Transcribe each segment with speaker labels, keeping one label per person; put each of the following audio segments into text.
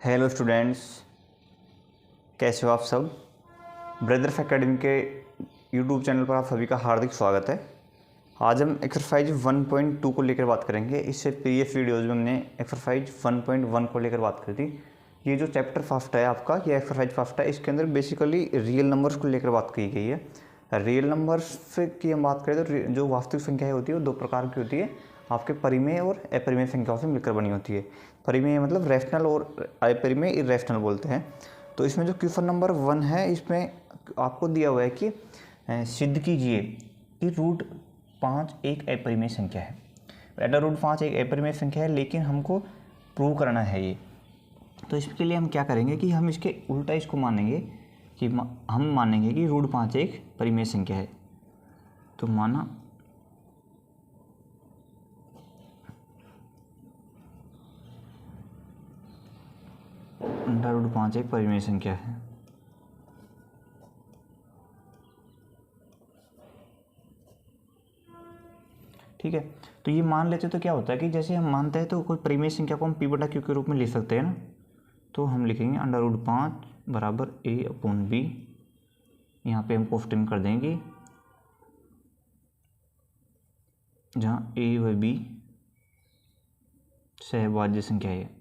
Speaker 1: Hello students, कैसे हो आप सब। ब्रदर्स एकेडमी के यूट्यूब चैनल पर आप सभी का हार्दिक स्वागत है। आज हम एक्सरसाइज 1.2 को लेकर बात करेंगे। इससे प्रीवियस वीडियोज़ में हमने एक्सरसाइज 1.1 को लेकर बात करी थी। ये जो चैप्टर फर्स्ट है आपका, ये एक्सरसाइज फर्स्ट है, इसके अंदर बेसिकली रियल नंबर्स को लेकर बात की गई है। रियल नंबर्स की हम बात करें तो जो वास्तविक संख्याएँ होती है वो दो प्रकार की होती है, आपके परिमेय और अपरिमेय संख्याओं से मिलकर बनी होती है। परिमेय मतलब रैशनल और अपरिमेय इरेशनल बोलते हैं। तो इसमें जो क्वेश्चन नंबर 1 है, इसमें आपको दिया हुआ है कि सिद्ध कीजिए कि रूट 5 एक अपरिमेय संख्या है। बेटा रूट 5 एक अपरिमेय संख्या है, लेकिन हमको प्रूव करना है ये। तो इसके लिए हम क्या करेंगे कि हम इसके उल्टा इसको मानेंगे कि हम मानेंगे कि रूट 5 एक परिमेय संख्या है। तो माना अंडर रूट 5 एक परिमेय संख्या है। ठीक है, तो ये मान लेते तो क्या होता है कि जैसे हम मानते हैं तो कोई परिमेय संख्या को हम पी बटा क्यू के रूप में लिख सकते हैं ना। तो हम लिखेंगे अंडर रूट 5 बराबर ए अपॉन बी। यहाँ पे हम कोष्टक कर देंगे जहाँ ए व बी सहभाज्य संख्या है।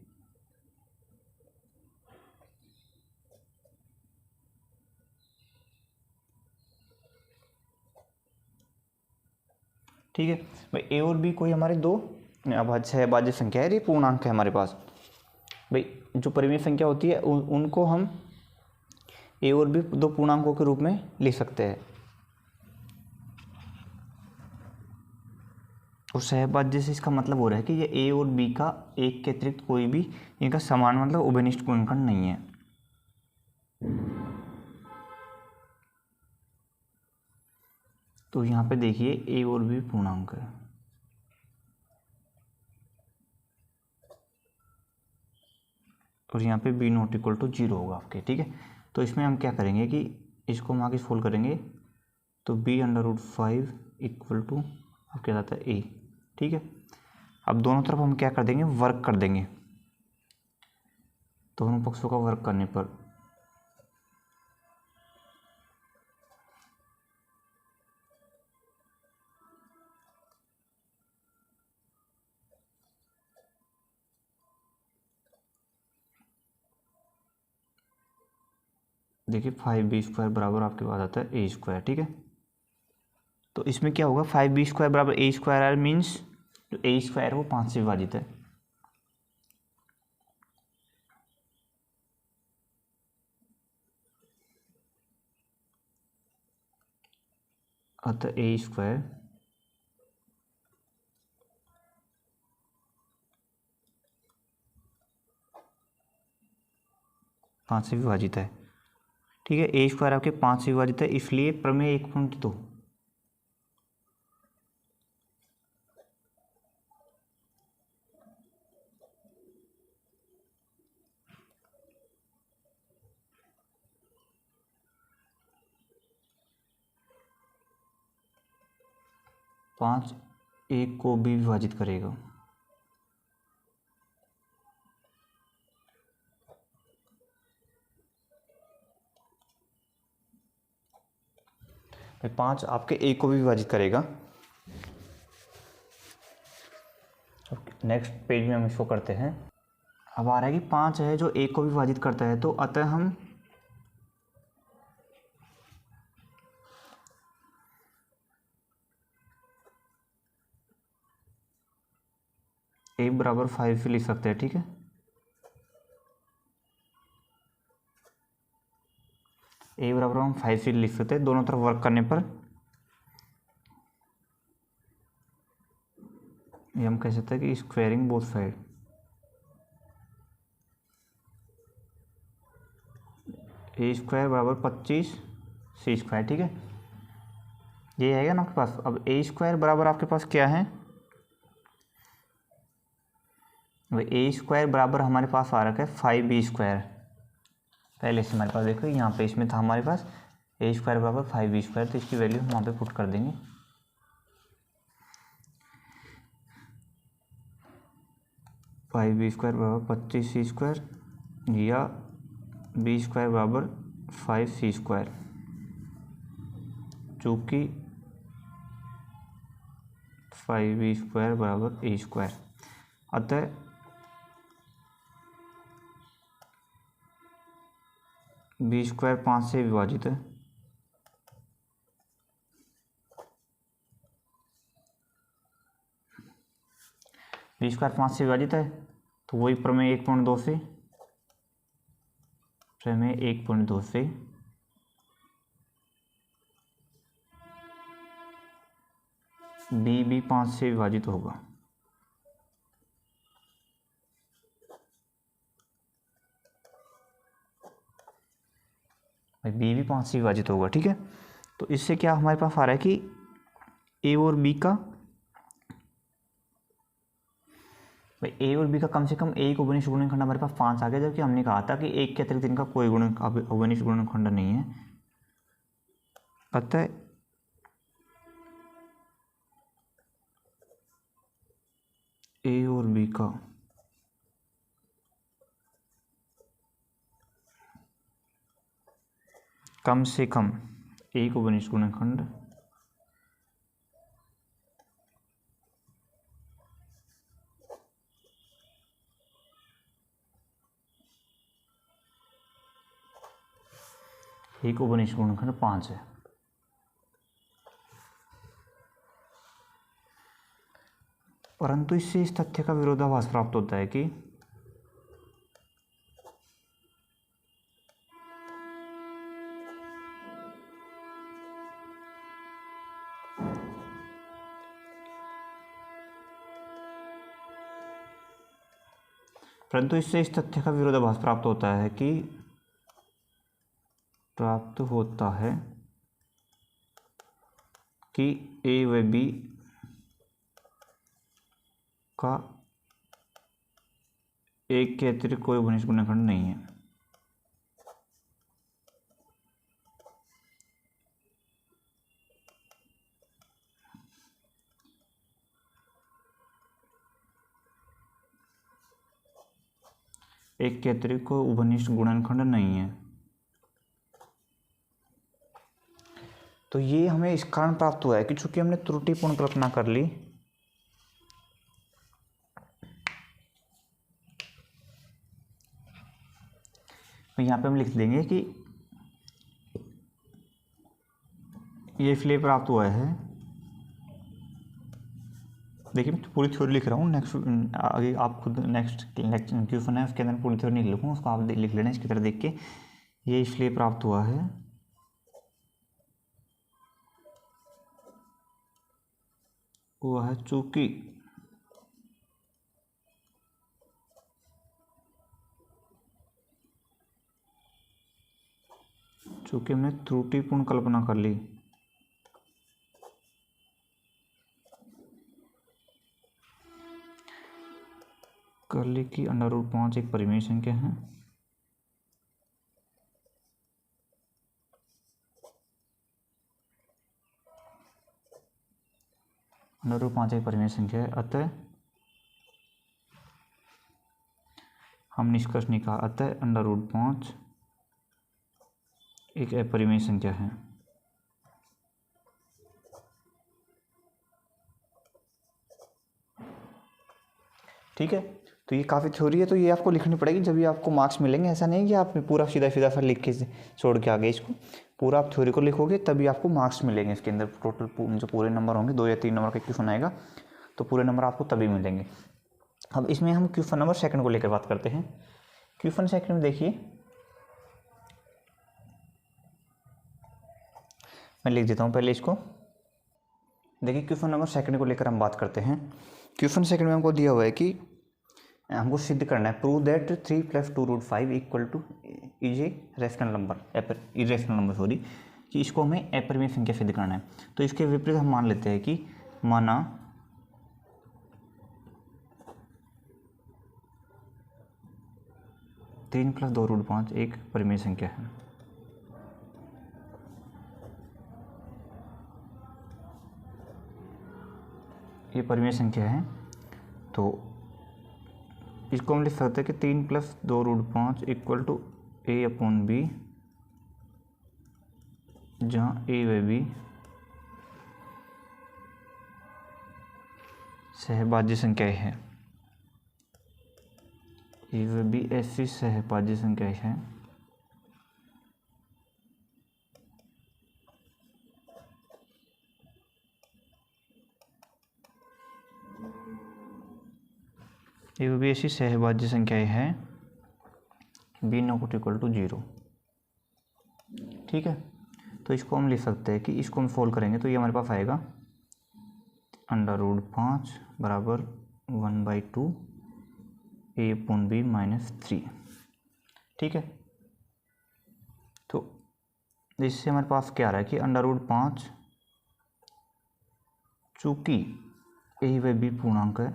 Speaker 1: ठीक है भाई, ए और बी कोई हमारे दो सहभाज्य संख्या है, ये पूर्णांक है हमारे पास। भाई जो परिमेय संख्या होती है उनको हम ए और बी दो पूर्णांकों के रूप में लिख सकते हैं। और सहभाज्य से इसका मतलब हो रहा है कि ये ए और बी का एक के अतिरिक्त कोई भी इनका समान मतलब उभयनिष्ठ गुणनखंड नहीं है। तो यहाँ पे देखिए ए और बी पूर्णांक है। और यहाँ पे बी नॉट इक्वल टू 0 होगा आपके। ठीक है, तो इसमें हम क्या करेंगे कि इसको हम आगे सोल्व करेंगे। तो B under root 5 equal to अब क्या जाता है ए। ठीक है, अब दोनों तरफ हम क्या कर देंगे, वर्क कर देंगे। दोनों पक्षों का वर्क करने पर देखिए 5b² बराबर आपके पास आता है a²। ठीक है, तो इसमें क्या होगा, 5b² बराबर a² मीन्स जो a² वो 5 से विभाजित है। अतः a² 5 से विभाजित है। ठीक है, a² आपके 5 से विभाजित है, इसलिए प्रमेय 1.2 5 1 को भी विभाजित करेगा। भाई 5 आपके a को भी विभाजित करेगा। नेक्स्ट पेज में हम इसको करते हैं। अब आ रहा है कि 5 है जो a को भी विभाजित करता है, तो अतः हम a बराबर 5 लिख सकते हैं। ठीक है, a बराबर हम 5 लिख सकते हैं। दोनों तरफ वर्क करने पर ये हम कह सकते हैं कि स्क्वायरिंग बोथ साइड। a² बराबर 25 c²। ठीक है, ये आएगा ना आपके पास। अब a² बराबर आपके पास क्या है, a² बराबर हमारे पास आ रखा है 5b²। पहले से हमारे पास देखो यहाँ पे इसमें था हमारे पास a² बराबर 5b², तो इसकी वैल्यू हम वहाँ पे पुट कर देंगे। 5b² बराबर 25c²। या बी स्क्वायर बराबर 5c², चूँकि 5b² बराबर a²। अतः b² 5 से विभाजित है, b² 5 से विभाजित है, तो वही प्रमेय 1.2 से, प्रमेय 1.2 से b भी 5 से विभाजित होगा। बी भी 5 से विभाजित होगा, ठीक है। तो इससे क्या हमारे पास आ रहा है कि ए और बी का, भाई ए और बी का कम से कम एक अवनिष्ठ गुणनखंड हमारे पास 5 आ गया, जबकि हमने कहा था कि एक के अतिरिक्त इनका कोई अवनिष्ठ गुणनखंड नहीं है। अतः ए और बी का कम से कम एक अवनिष्ठ गुणनखंड एक अवनिष्ठ गुणनखंड 5 है। परंतु इससे इस तथ्य का विरोधाभास प्राप्त होता है कि ए व बी का एक के अतिरिक्त कोई अवनिष्ठ गुणनखंड नहीं है। एक के अतिरिक्त कोई अवनिष्ठ गुणनखंड नहीं है। तो ये हमें इस कारण प्राप्त हुआ है कि चूंकि हमने त्रुटिपूर्ण कल्पना कर ली, तो यहाँ पे हम लिख देंगे कि ये इसलिए प्राप्त हुआ है, देखिए मैं पूरी थ्योरी लिख रहा हूँ, नेक्स्ट आगे आप खुद नेक्स्ट क्वेश्चन है उसके अंदर पूरी थ्योरी नहीं लिखूँ, उसको आप लिख लेना इसकी तरह देख के। ये इसलिए प्राप्त हुआ है हुआ है चूंकि हमने त्रुटिपूर्ण कल्पना कर ली। कि √5 एक परिमेय संख्या है, √5 एक परिमेय संख्या है। अतः हम निष्कर्ष निकाल, अतः √5 एक अपरिमेय संख्या है। ठीक है, तो ये काफ़ी थ्योरी है, तो ये आपको लिखनी पड़ेगी जब भी आपको मार्क्स मिलेंगे। ऐसा नहीं कि आप पूरा सीधा सीधा सा लिख के छोड़ के आगे, इसको पूरा आप थ्योरी को लिखोगे तभी आपको मार्क्स मिलेंगे। इसके अंदर टोटल जो पूरे नंबर होंगे, 2 या 3 नंबर का क्वेश्चन आएगा, तो पूरे नंबर आपको तभी मिलेंगे। अब इसमें हम क्वेश्चन नंबर सेकंड को लेकर बात करते हैं। क्वेश्चन सेकंड में देखिए, मैं लिख देता हूँ पहले इसको। देखिए क्वेश्चन नंबर सेकंड को लेकर हम बात करते हैं। क्वेश्चन सेकंड में हमको दिया हुआ है कि हमको सिद्ध करना है, prove that 3 + 2√5 equal two is a rational number, irrational number sorry, कि इसको हमें अपरिमेय संख्या सिद्ध करना है। तो इसके विपरीत हम मान लेते हैं कि माना 3 + 2√5 एक परिमेय संख्या है। ये परिमेय संख्या है, तो इसको हम लिख सकते हैं कि 3 + 2√5 = a/b, जहाँ a व b सहभाज्य संख्याएं हैं। a व b ऐसी सहभाज्य संख्याएं हैं a व b ऐसी सहभाज्य संख्याएं हैं b ≠ 0। ठीक है, तो इसको हम लिख सकते हैं कि इसको हम सोल्व करेंगे तो ये हमारे पास आएगा √5 = 1/2 a/b - 3। ठीक है, तो इससे हमारे पास क्या आ रहा है कि √5 चूँकि a व b पूर्णांक है,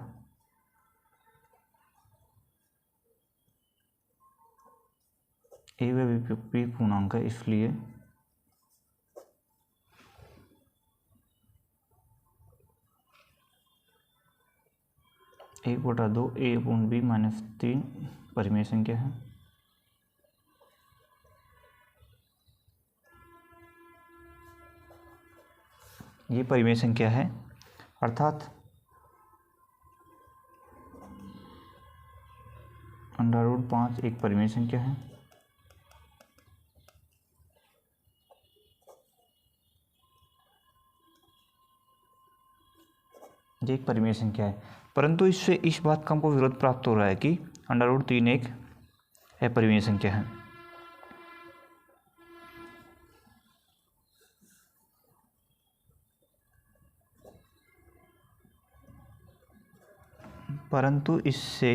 Speaker 1: a व b पूर्णांक है, इसलिए एक बटा 2 a/b - 3 परिमेय संख्या है। ये परिमेय संख्या है, अर्थात √5 एक परिमेय संख्या है। ये एक परिमेय संख्या है, परंतु इससे इस बात का हमको विरोध प्राप्त हो रहा है कि √3 एक अपरिमेय संख्या है। परंतु इससे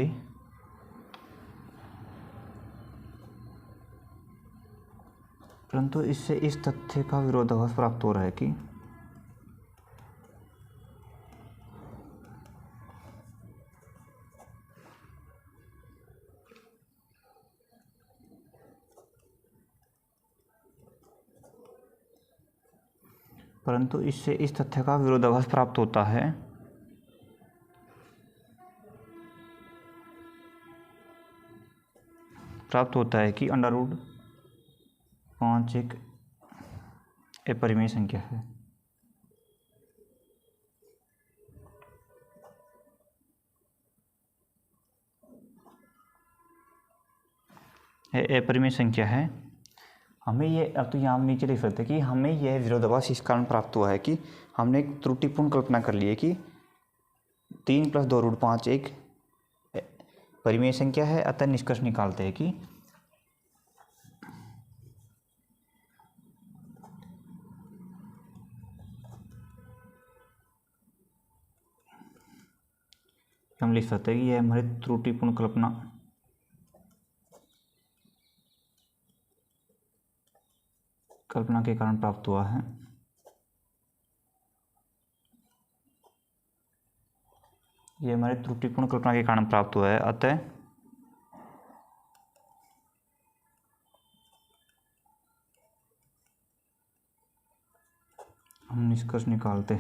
Speaker 1: इस तथ्य का विरोधाभास प्राप्त हो रहा है कि प्राप्त होता है कि √5 एक अपरिमेय संख्या है। अपरिमेय संख्या है। हमें ये अब तो यहाँ हम नीचे लिख सकते हैं कि हमें यह विरोधाभास इस कारण प्राप्त हुआ है कि हमने एक त्रुटिपूर्ण कल्पना कर ली है कि 3 + 2√5 एक परिमेय संख्या है। अतः निष्कर्ष निकालते हैं कि हम लिख सकते हैं कि यह हमारी त्रुटिपूर्ण कल्पना के कारण प्राप्त हुआ है। ये हमारे त्रुटिपूर्ण कल्पना के कारण प्राप्त हुआ है। अतः हम निष्कर्ष निकालते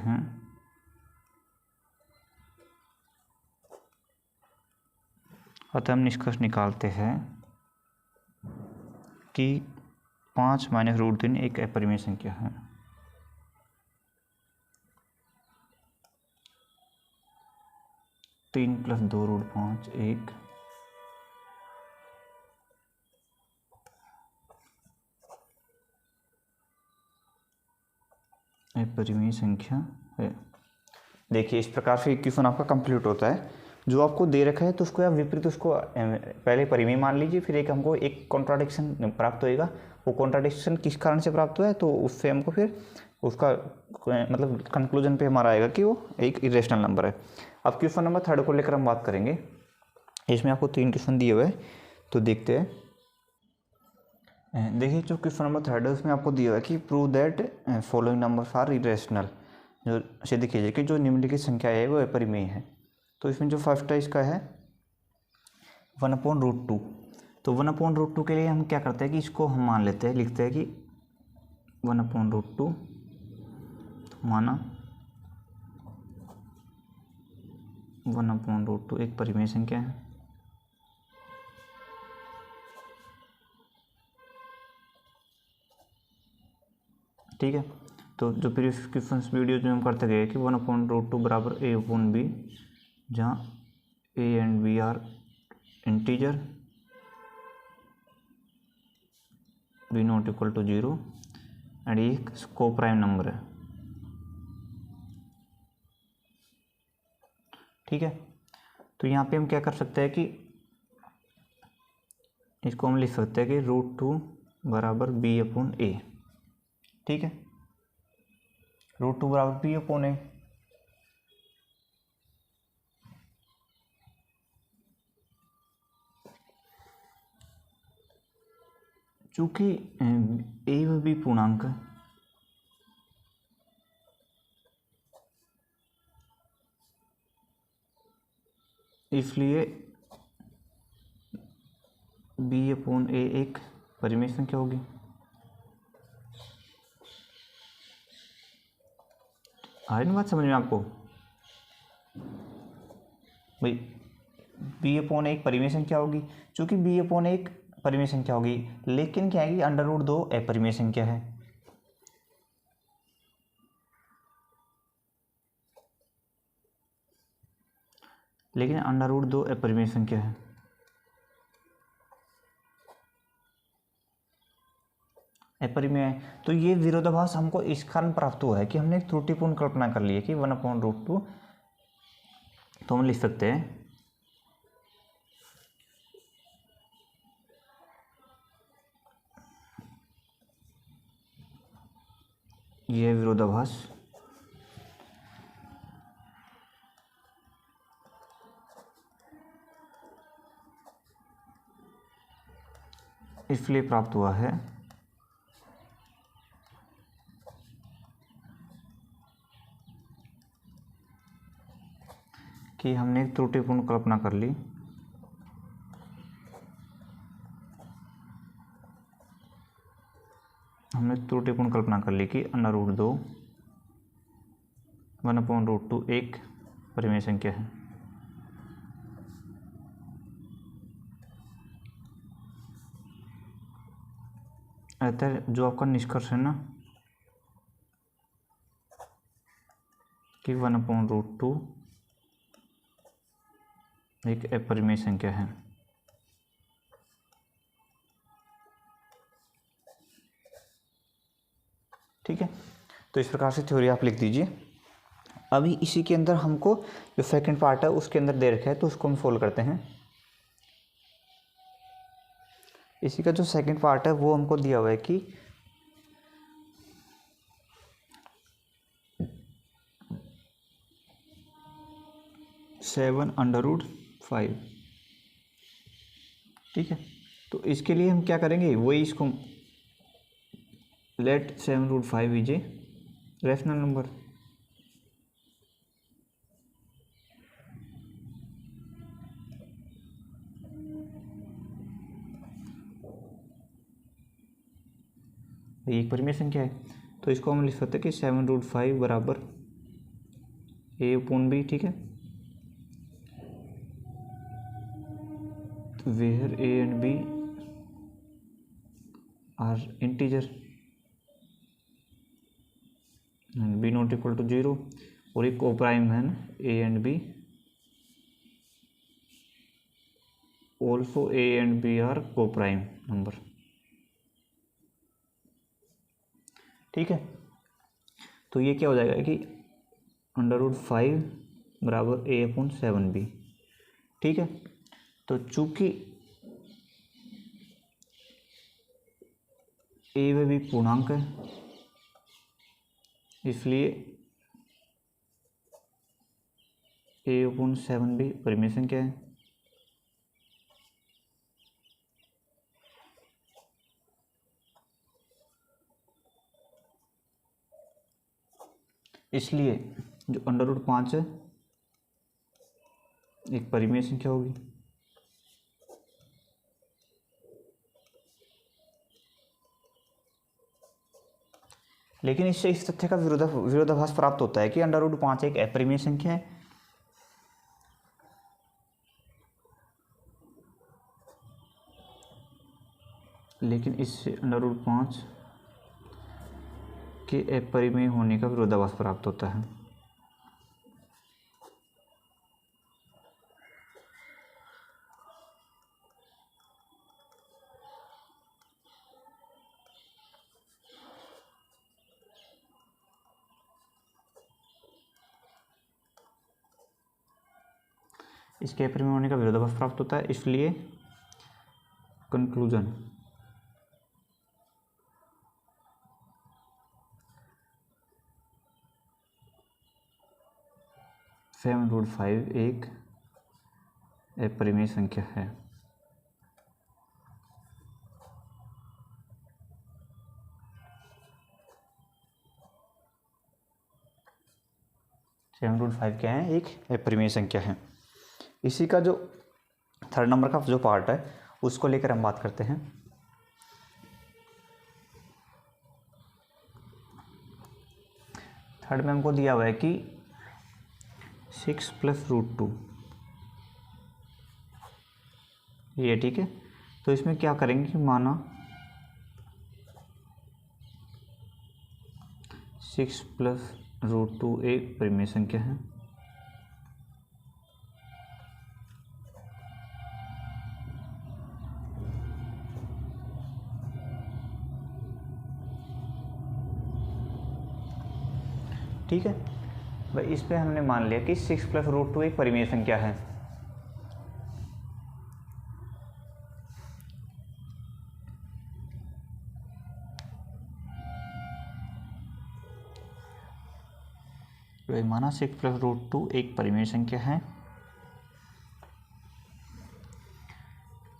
Speaker 1: हैं कि 5 - √3 एक अपरिमेय संख्या है। तीन + 2√5 एक अपरिमेय संख्या है। देखिए, इस प्रकार से इक्वेशन आपका कंप्लीट होता है। जो आपको दे रखा है तो उसको आप विपरीत उसको पहले परिमेय मान लीजिए, फिर एक हमको एक कॉन्ट्राडिक्शन प्राप्त होएगा। वो कॉन्ट्राडिक्शन किस कारण से प्राप्त हुआ है तो उससे हमको फिर उसका मतलब कंक्लूजन पे हमारा आएगा कि वो एक इरेशनल नंबर है। अब क्वेश्चन नंबर 3 को लेकर हम बात करेंगे। इसमें आपको 3 क्वेश्चन दिए हुए हैं, तो देखते हैं। देखिए, जो क्वेश्चन नंबर 3 है उसमें आपको दिया हुआ है कि prove that following numbers are irrational. जो सिद्ध कीजिए कि जो निम्नलिखित संख्या है वो अपरिमेय है। तो इसमें जो फर्स्ट है इसका है 1/√2। तो 1/√2 के लिए हम क्या करते हैं कि इसको हम मान लेते हैं, लिखते हैं कि 1/√2 माना 1/√2 एक परिमेय संख्या है। ठीक है। तो जो प्रीवियस क्वेश्चन वीडियो में हम करते गए कि 1/√2 बराबर a/b, जहाँ a and b are integer, b not equal to 0 and ये को प्राइम नंबर है। ठीक है। तो यहाँ पे हम क्या कर सकते हैं कि इसको हम लिख सकते हैं कि √2 बराबर b/a। ठीक है, √2 बराबर b/a। चूंकि a व b पूर्णांक है, इसलिए b/a एक परिमेय संख्या होगी। आई ना बात समझ में आपको भाई? b/a एक परिमेय संख्या होगी। चूंकि b/a एक परिमेय संख्या होगी, लेकिन क्या है कि √2 अपरिमेय संख्या है। लेकिन √2 अपरिमेय संख्या है। अपरिमेय है, तो ये विरोधाभास हमको इस कारण प्राप्त हुआ है कि हमने एक त्रुटिपूर्ण कल्पना कर ली है कि 1/√2। तो हम लिख सकते हैं यह विरोधाभास इसलिए प्राप्त हुआ है कि हमने एक त्रुटिपूर्ण कल्पना कर ली। हमने त्रुटिपूर्ण कल्पना कर ली कि √2 1/√2 एक परिमेय संख्या है। अतः जो आपका निष्कर्ष है ना कि 1/√2 एक अपरिमेय संख्या है। ठीक है, तो इस प्रकार से थ्योरी आप लिख दीजिए। अभी इसी के अंदर हमको जो सेकंड पार्ट है उसके अंदर दे रखा है, तो उसको हम सोल्व करते हैं। इसी का जो सेकंड पार्ट है वो हमको दिया हुआ है कि (7√5). ठीक है, तो इसके लिए हम क्या करेंगे, वही इसको let 7√5 is a rational number. ये एक परिमेय संख्या है, तो इसको हम लिख सकते हैं कि 7√5 बराबर a/b। ठीक है, where a and b are integer b not equal to 0, और एक को प्राइम है ना a and b, also a and b are coprime number. ठीक है, तो ये क्या हो जाएगा कि √5 बराबर a/7b। ठीक है, तो चूंकि a व b पूर्णांक है, इसलिए a/7b परिमेय संख्या है। इसलिए जो √5 है एक परिमेय संख्या होगी। लेकिन इससे इस तथ्य का विरोधाभास प्राप्त होता है कि √5 एक अपरिमेय संख्या है। लेकिन इससे √5 के अपरिमेय होने का विरोधाभास प्राप्त होता है। इसके अपरिमेय होने का विरोधाभास प्राप्त होता है, इसलिए कंक्लूजन (7√5) एक अपरिमेय संख्या है। (7√5) क्या है? एक अपरिमेय संख्या है। इसी का जो थर्ड नंबर का जो पार्ट है उसको लेकर हम बात करते हैं। थर्ड में हमको दिया हुआ है कि 6 + √2 ये, ठीक है। तो इसमें क्या करेंगे कि माना 6 + √2 एक परिमेय संख्या है, ठीक है भाई। इस पे हमने मान लिया कि 6 + √2 एक परिमेय संख्या है। भाई माना 6 + √2 एक परिमेय संख्या है,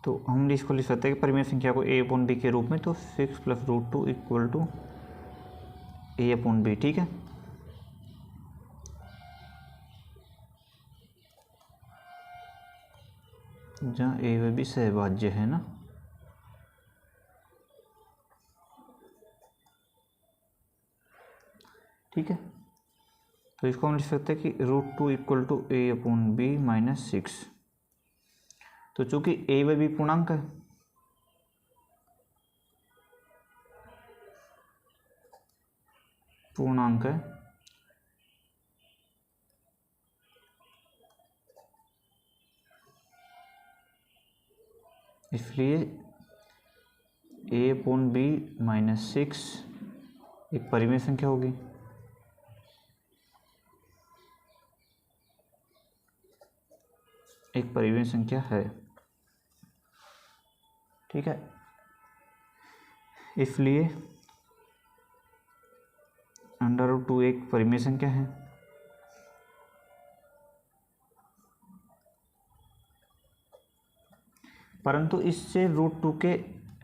Speaker 1: तो हम इसको लिख सकते हैं कि परिमेय संख्या को a/b के रूप में, तो 6 + √2 = a/b, ठीक है। जहाँ a व b सहभाज्य है ना, ठीक है। तो इसको हम लिख सकते हैं कि √2 = a/b - 6। तो चूंकि a व b पूर्णांक है, इसलिए a/b - 6 एक परिमेय संख्या होगी। एक परिमेय संख्या है, ठीक है। इसलिए √2 एक परिमेय संख्या है, परंतु इससे √2 के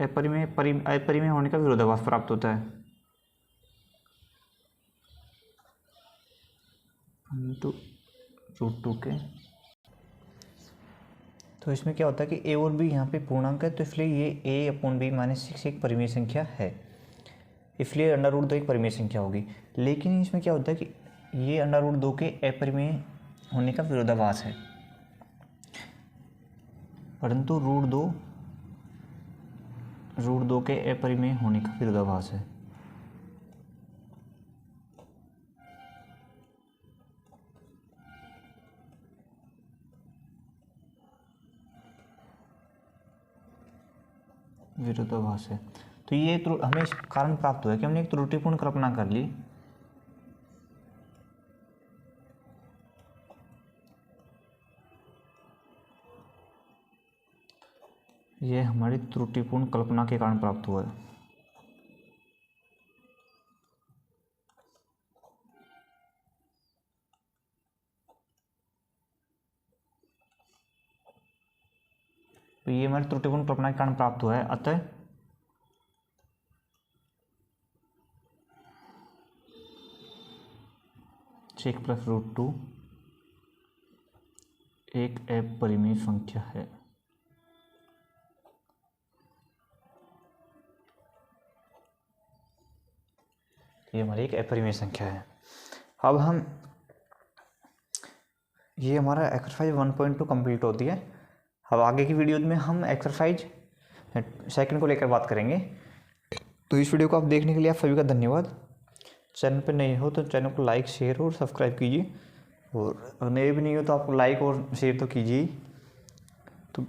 Speaker 1: अपरिमेय होने का विरोधाभास प्राप्त होता है। परंतु √2 के, तो इसमें क्या होता है कि a और b यहाँ पे पूर्णांक है, तो इसलिए ये a/b - 6 एक परिमेय संख्या है, इसलिए √2 एक परिमेय संख्या होगी। लेकिन इसमें क्या होता है कि ये √2 के अपरिमेय होने का विरोधाभास है, परंतु √2 के अपरिमेय होने का विरोधाभास है। विरोधाभास है। तो ये हमें इस कारण प्राप्त हुआ है कि हमने एक त्रुटिपूर्ण कल्पना कर ली। ये हमारी त्रुटिपूर्ण कल्पना के कारण प्राप्त हुआ है। तो ये हमारी त्रुटिपूर्ण कल्पना के कारण प्राप्त हुआ है। अतः (6 + √2) एक अपरिमेय संख्या है। ये हमारी एक अपरिमेय संख्या है। अब हम, ये हमारा एक्सरसाइज 1.2 कंप्लीट होती है। अब आगे की वीडियो में हम एक्सरसाइज सेकंड को लेकर बात करेंगे। तो इस वीडियो को आप देखने के लिए आप सभी का धन्यवाद। चैनल पे नए हो तो चैनल को लाइक, शेयर और सब्सक्राइब कीजिए, और नए भी नहीं हो तो आप लाइक और शेयर तो कीजिए। तो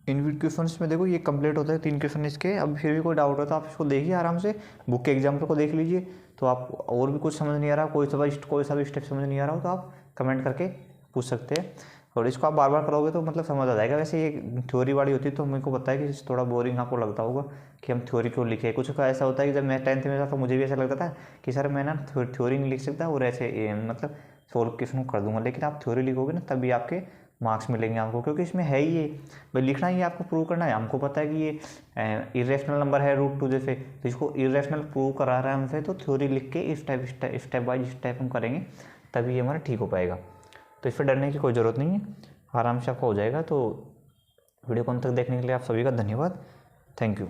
Speaker 1: इन क्वेश्चंस में देखो ये कंप्लीट होता है 3 क्वेश्चन इसके। अब फिर भी कोई डाउट है तो आप इसको देखिए आराम से, बुक के एग्जाम्पल को देख लीजिए। तो आप और भी कुछ समझ नहीं आ रहा, कोई सा भी स्टेप समझ नहीं आ रहा हो तो आप कमेंट करके पूछ सकते हैं, और इसको आप बार बार करोगे तो मतलब समझ आ जाएगा। वैसे ये थ्योरी वाली होती है तो मेरे को पता है कि थोड़ा बोरिंग आपको लगता होगा कि हम थ्योरी क्यों लिखे। कुछ का ऐसा होता है कि जब मैं 10th में था तो मुझे भी ऐसा लगता था कि सर मैं ना थ्योरी नहीं लिख सकता और ऐसे मतलब सोल्व क्वेश्चन को कर दूंगा। लेकिन आप थ्योरी लिखोगे ना तभी आपके मार्क्स मिलेंगे आपको, क्योंकि इसमें है ही ये भाई लिखना ही, आपको प्रूव करना है। हमको पता है कि ये इरेशनल नंबर है √2 जैसे, तो इसको इरेशनल प्रूव करा रहा है हमसे, तो थ्योरी लिख के स्टेप बाय स्टेप हम करेंगे तभी ये हमारा ठीक हो पाएगा। तो इस पर डरने की कोई ज़रूरत नहीं है, आराम से आपका हो जाएगा। तो वीडियो को अंत तक देखने के लिए आप सभी का धन्यवाद। Thank you.